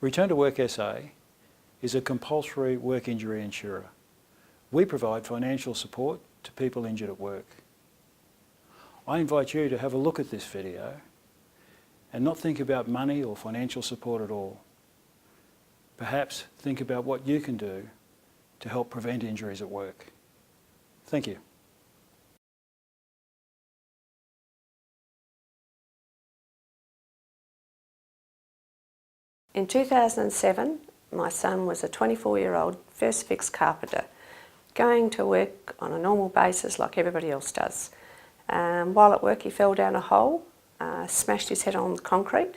Return to Work SA is a compulsory work injury insurer. We provide financial support to people injured at work. I invite you to have a look at this video and not think about money or financial support at all. Perhaps think about what you can do to help prevent injuries at work. Thank you. In 2007, my son was a 24-year-old first fix carpenter, going to work on a normal basis like everybody else does. While at work he fell down a hole, smashed his head on the concrete,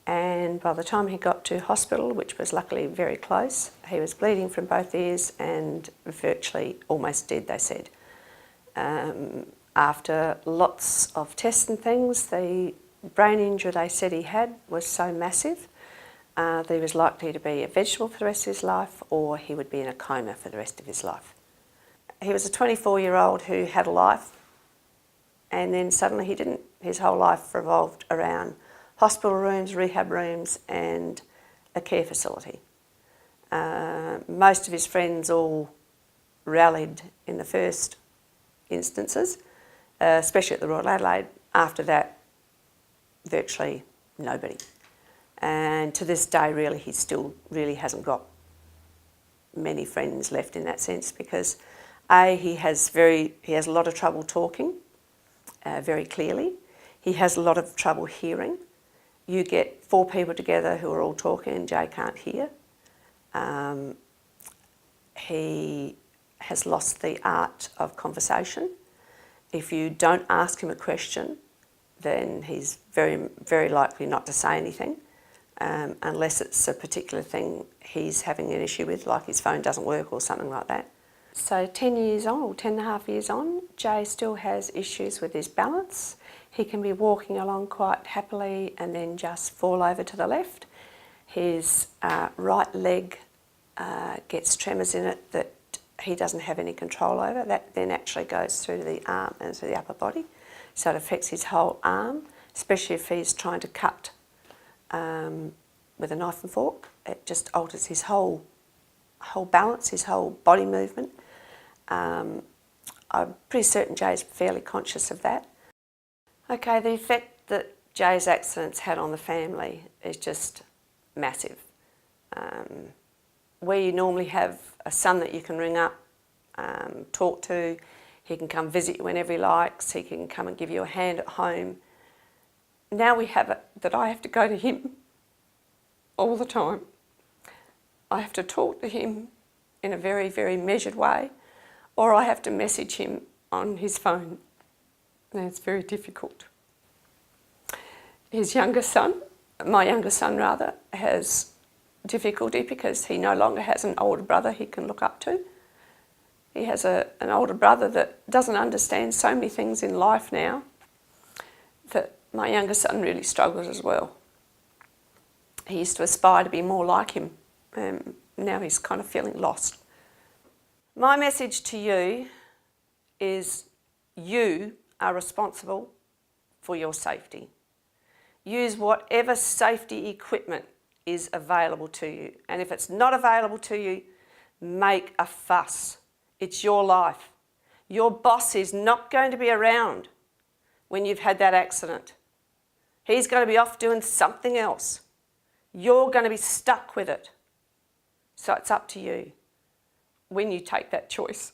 and by the time he got to hospital, which was luckily very close, he was bleeding from both ears and virtually almost dead, they said. After lots of tests and things, the brain injury they said he had was so massive that he was likely to be a vegetable for the rest of his life, or he would be in a coma for the rest of his life. He was a 24-year-old who had a life, and then suddenly he didn't. His whole life revolved around hospital rooms, rehab rooms and a care facility. Most of his friends all rallied in the first instances, especially at the Royal Adelaide. After that, virtually nobody. And to this day, really, he still really hasn't got many friends left in that sense, because he has a lot of trouble talking very clearly. He has a lot of trouble hearing. You get 4 people together who are all talking and Jay can't hear. He has lost the art of conversation. If you don't ask him a question, then he's very, very likely not to say anything, unless it's a particular thing he's having an issue with, like his phone doesn't work or something like that. So 10 years on, or 10 and a half years on, Jay still has issues with his balance. He can be walking along quite happily and then just fall over to the left. His right leg gets tremors in it that he doesn't have any control over. That then actually goes through the arm and to the upper body. So it affects his whole arm, especially if he's trying to cut with a knife and fork. It just alters his whole balance, his whole body movement. I'm pretty certain Jay's fairly conscious of that. Okay, the effect that Jay's accidents had on the family is just massive. Where you normally have a son that you can ring up, talk to, he can come visit you whenever he likes, he can come and give you a hand at home. Now we have it that I have to go to him all the time. I have to talk to him in a very, very measured way, or I have to message him on his phone. And it's very difficult. His younger son, my younger son rather, has difficulty because he no longer has an older brother he can look up to. He has an older brother that doesn't understand so many things in life now that my younger son really struggles as well. He used to aspire to be more like him. Now he's kind of feeling lost. My message to you is you are responsible for your safety. Use whatever safety equipment is available to you. And if it's not available to you, make a fuss. It's your life. Your boss is not going to be around when you've had that accident. He's going to be off doing something else. You're going to be stuck with it. So it's up to you when you take that choice.